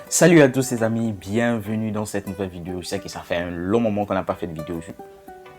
Salut à tous les amis, bienvenue dans cette nouvelle vidéo. Je sais que ça fait un long moment qu'on n'a pas fait de vidéo,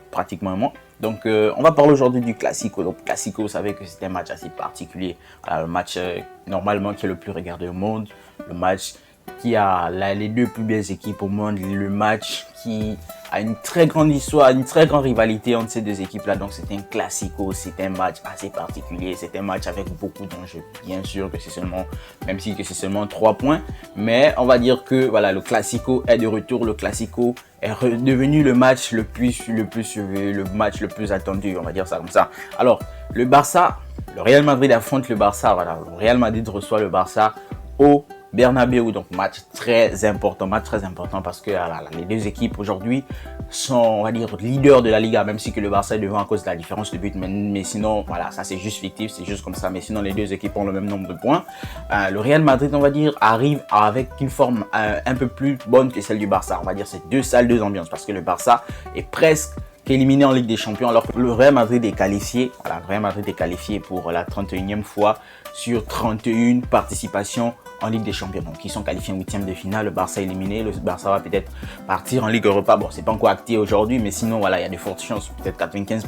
pratiquement un mois. Donc on va parler aujourd'hui du Classico. Donc Classico, vous savez que c'est un match assez particulier. Voilà, le match normalement qui est le plus regardé au monde. Le match qui a les deux plus belles équipes au monde. Le match qui a une très grande histoire, une très grande rivalité entre ces deux équipes-là. Donc c'est un Classico, c'est un match assez particulier. C'est un match avec beaucoup d'enjeux. Bien sûr que c'est seulement, même si c'est seulement 3 points. Mais on va dire que voilà, le Classico est de retour. Le Classico est devenu le match le plus suivi, le match le plus attendu, on va dire ça comme ça. Alors, le Barça, le Real Madrid affronte le Barça. Voilà, le Real Madrid reçoit le Barça au Bernabéu, donc match très important parce que les deux équipes aujourd'hui sont, on va dire, leaders de la Liga, même si que le Barça est devant à cause de la différence de but, mais sinon, voilà, ça c'est juste fictif, c'est juste comme ça, mais sinon les deux équipes ont le même nombre de points. Le Real Madrid, on va dire, arrive avec une forme un peu plus bonne que celle du Barça, on va dire, c'est deux salles, deux ambiances, parce que le Barça est presque éliminé en Ligue des Champions, alors que le Real Madrid est qualifié. Voilà, le Real Madrid est qualifié pour la 31e fois sur 31 participations en Ligue des Champions. Donc, ils sont qualifiés en 8e de finale. Le Barça est éliminé. Le Barça va peut-être partir en Ligue Europa. Bon, c'est pas encore acté aujourd'hui, mais sinon, voilà, il y a de fortes chances, peut-être 95%.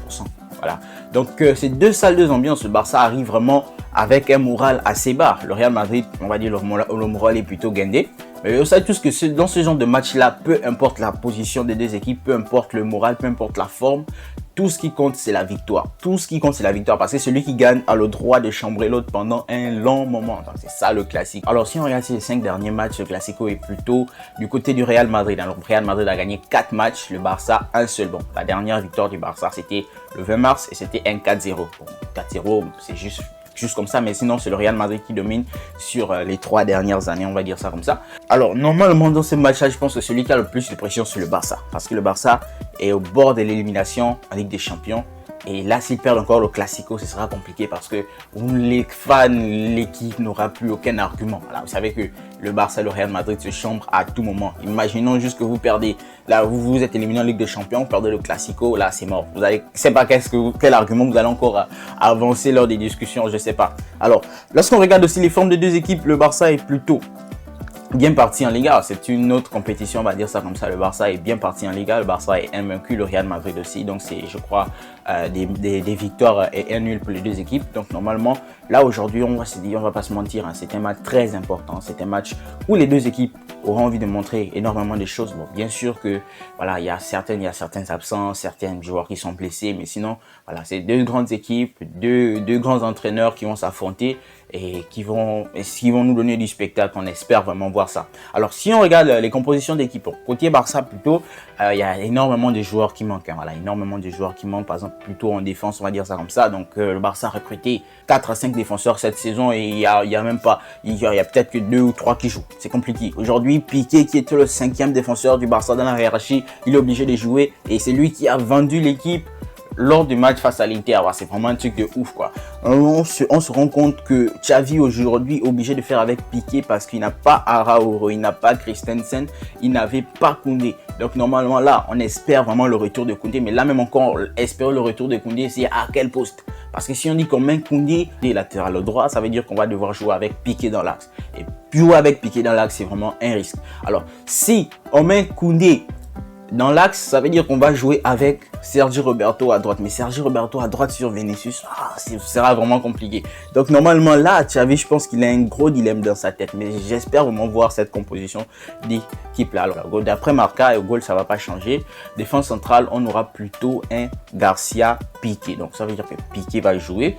Voilà. Donc, ces deux salles, deux ambiances. Le Barça arrive vraiment avec un moral assez bas. Le Real Madrid, on va dire, le moral est plutôt guindé. Mais vous savez tous que dans ce genre de match-là, peu importe la position des deux équipes, peu importe le moral, peu importe la forme, tout ce qui compte, c'est la victoire. Tout ce qui compte, c'est la victoire. Parce que celui qui gagne a le droit de chambrer l'autre pendant un long moment. C'est ça le classique. Alors, si on regarde ces 5 derniers matchs, le Classico est plutôt du côté du Real Madrid. Alors, le Real Madrid a gagné 4 matchs, le Barça, un seul. Bon, la dernière victoire du Barça, c'était le 20 mars et c'était un 4-0. Bon, 4-0, c'est juste comme ça, mais sinon c'est le Real Madrid qui domine sur les 3 dernières années, on va dire ça comme ça. Alors normalement dans ce match-là, je pense que celui qui a le plus de pression c'est le Barça, parce que le Barça est au bord de l'élimination en Ligue des Champions. Et là, s'ils perdent encore le Classico, ce sera compliqué parce que les fans, l'équipe n'aura plus aucun argument. Voilà, vous savez que le Barça et le Real Madrid se chambrent à tout moment. Imaginons juste que vous perdez, là vous êtes éliminé en Ligue des Champions, vous perdez le Classico, là c'est mort. Vous allez, je sais pas quel argument vous allez encore avancer lors des discussions, je sais pas. Alors, lorsqu'on regarde aussi les formes des deux équipes, le Barça est plutôt bien parti en Liga, c'est une autre compétition, on va dire ça comme ça. Le Barça est bien parti en Liga, le Barça est invaincu, le Real Madrid aussi. Donc c'est, je crois, des victoires et un nul pour les deux équipes. Donc normalement, là aujourd'hui, on va se dire, on va pas se mentir, hein, c'est un match très important. C'est un match où les deux équipes auront envie de montrer énormément de choses. Bon, bien sûr que voilà, il y a certaines absences, certains joueurs qui sont blessés, mais sinon, voilà, c'est deux grandes équipes, deux grands entraîneurs qui vont s'affronter et qui vont nous donner du spectacle. On espère vraiment voir ça. Alors, si on regarde les compositions d'équipe, côté Barça plutôt, il y a énormément de joueurs qui manquent. Hein, voilà, énormément de joueurs qui manquent, par exemple, plutôt en défense, on va dire ça comme ça. Donc, le Barça a recruté 4 à 5 défenseurs cette saison et il y a même pas, il y a peut-être que 2 ou 3 qui jouent. C'est compliqué. Aujourd'hui, Piqué, qui était le 5e défenseur du Barça dans la hiérarchie, il est obligé de jouer et c'est lui qui a vendu l'équipe lors du match face à l'Inter. C'est vraiment un truc de ouf, quoi. On se rend compte que Xavi aujourd'hui est obligé de faire avec Piqué parce qu'il n'a pas Araujo, il n'a pas Christensen, il n'avait pas Koundé. Donc normalement là, on espère vraiment le retour de Koundé, mais là même encore, espérer le retour de Koundé, c'est à quel poste? Parce que si on dit qu'on met Koundé des latéral droit, ça veut dire qu'on va devoir jouer avec Piqué dans l'axe. Et jouer avec Piqué dans l'axe, c'est vraiment un risque. Alors, si on met Koundé dans l'axe, ça veut dire qu'on va jouer avec Sergi Roberto à droite. Mais Sergi Roberto à droite sur Vinicius, ce sera vraiment compliqué. Donc normalement là, Xavi, je pense qu'il a un gros dilemme dans sa tête. Mais j'espère vraiment voir cette composition d'équipe là. Alors d'après Marca, et au goal, ça va pas changer. Défense centrale, on aura plutôt un Garcia Piqué. Donc ça veut dire que Piqué va jouer.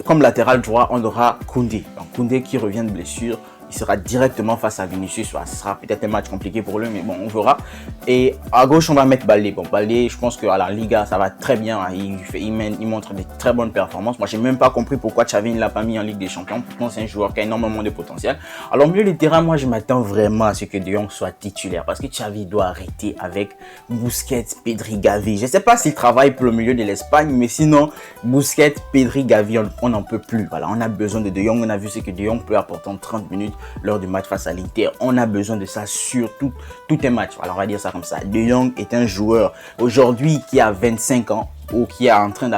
Comme latéral droit, on aura Koundé. Donc Koundé qui revient de blessure. Il sera directement face à Vinicius. Ce sera peut-être un match compliqué pour lui, mais bon, on verra. Et à gauche, on va mettre Baldé. Bon, Baldé, je pense qu'à la Liga, ça va très bien. Il montre des très bonnes performances. Moi, j'ai même pas compris pourquoi Xavi ne l'a pas mis en Ligue des Champions. Pourtant, c'est un joueur qui a énormément de potentiel. Alors, au milieu du terrain, moi, je m'attends vraiment à ce que De Jong soit titulaire. Parce que Xavi doit arrêter avec Busquets, Pedri, Gavi. Je ne sais pas s'il travaille pour le milieu de l'Espagne, mais sinon, Busquets, Pedri, Gavi, on n'en peut plus. Voilà, on a besoin de Jong. On a vu ce que De Jong peut apporter en 30 minutes lors du match face à l'Inter. On a besoin de ça sur tout un match. Alors on va dire ça comme ça. De Jong est un joueur aujourd'hui qui a 25 ans ou qui est en train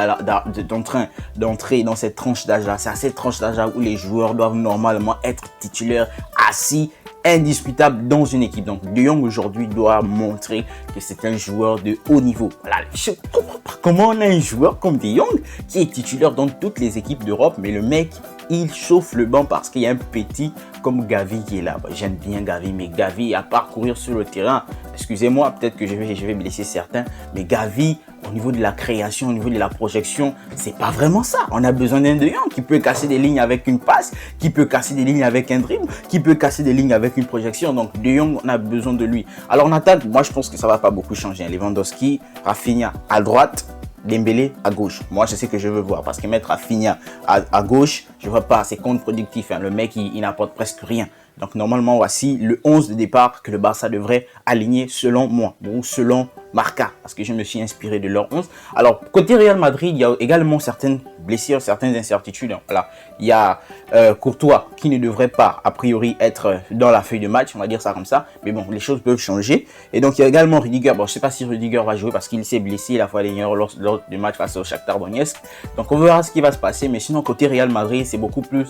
d'entrer dans cette tranche d'âge-là. C'est à cette tranche d'âge-là où les joueurs doivent normalement être titulaires, assis indiscutable dans une équipe. Donc De Jong aujourd'hui doit montrer que c'est un joueur de haut niveau. Voilà, je ne comprends pas comment on a un joueur comme De Jong qui est titulaire dans toutes les équipes d'Europe, mais le mec, il chauffe le banc parce qu'il y a un petit comme Gavi qui est là. J'aime bien Gavi, mais Gavi, à part courir sur le terrain, excusez-moi, peut-être que je vais blesser certains, mais Gavi, au niveau de la création, au niveau de la projection, c'est pas vraiment ça. On a besoin d'un De Jong qui peut casser des lignes avec une passe, qui peut casser des lignes avec un dribble, qui peut casser des lignes avec une projection. Donc De Jong, on a besoin de lui. Alors en attaque, moi je pense que ça va pas beaucoup changer. Lewandowski, Rafinha à droite, Dembélé à gauche. Moi, je sais que je veux voir parce que mettre Rafinha à gauche, je vois pas, c'est contre-productif. Hein. Le mec, il n'apporte presque rien. Donc, normalement, voici le 11 de départ que le Barça devrait aligner selon moi ou selon Marca parce que je me suis inspiré de leur 11. Alors, côté Real Madrid, il y a également certaines blessures, certaines incertitudes. Voilà. Il y a Courtois qui ne devrait pas, a priori, être dans la feuille de match, on va dire ça comme ça. Mais bon, les choses peuvent changer. Et donc, il y a également Rudiger. Bon, je ne sais pas si Rudiger va jouer parce qu'il s'est blessé la fois dernière lors du match face au Shakhtar Donetsk. Donc, on verra ce qui va se passer. Mais sinon, côté Real Madrid, c'est beaucoup plus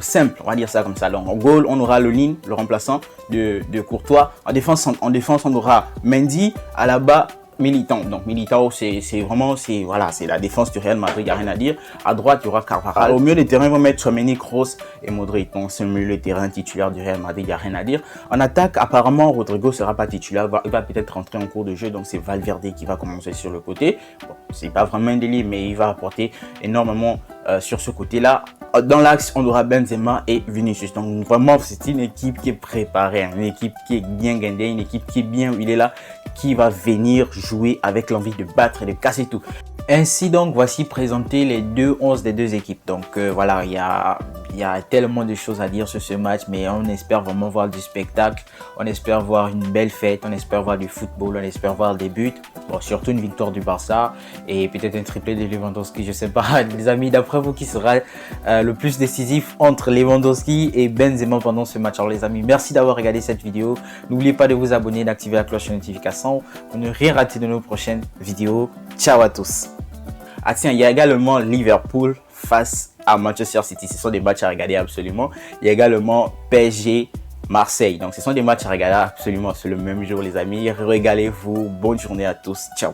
simple, on va dire ça comme ça. Donc, en goal, on aura Lolin, le remplaçant de Courtois. En défense, on aura Mendy, Alaba, Militao. Donc Militao, c'est vraiment, voilà, c'est la défense du Real Madrid, il n'y a rien à dire. À droite, il y aura Carvajal. Au milieu de terrain, ils vont mettre Tchouaméni, Kroos et Modric. Donc c'est le milieu de terrain titulaire du Real Madrid, il n'y a rien à dire. En attaque, apparemment, Rodrigo ne sera pas titulaire, il va peut-être rentrer en cours de jeu. Donc c'est Valverde qui va commencer sur le côté. Bon, c'est pas vraiment un délire, mais il va apporter énormément sur ce côté-là. Dans l'axe, on aura Benzema et Vinicius. Donc vraiment, c'est une équipe qui est préparée, une équipe qui est bien gagnée, une équipe qui est bien où il est là, qui va venir jouer avec l'envie de battre et de casser tout. Ainsi donc, voici présenté les deux 11 des deux équipes. Donc voilà, il y a tellement de choses à dire sur ce match, mais on espère vraiment voir du spectacle, on espère voir une belle fête, on espère voir du football, on espère voir des buts, bon, surtout une victoire du Barça et peut-être un triplé de Lewandowski, je sais pas. Les amis, d'après vous, qui sera le plus décisif entre Lewandowski et Benzema pendant ce match? Alors les amis, merci d'avoir regardé cette vidéo, n'oubliez pas de vous abonner, d'activer la cloche de notification pour ne rien rater de nos prochaines vidéos. Ciao à tous. Ah tiens, il y a également Liverpool face à Manchester City. Ce sont des matchs à regarder absolument. Il y a également PSG Marseille. Donc ce sont des matchs à regarder absolument sur le même jour les amis. Régalez-vous. Bonne journée à tous. Ciao.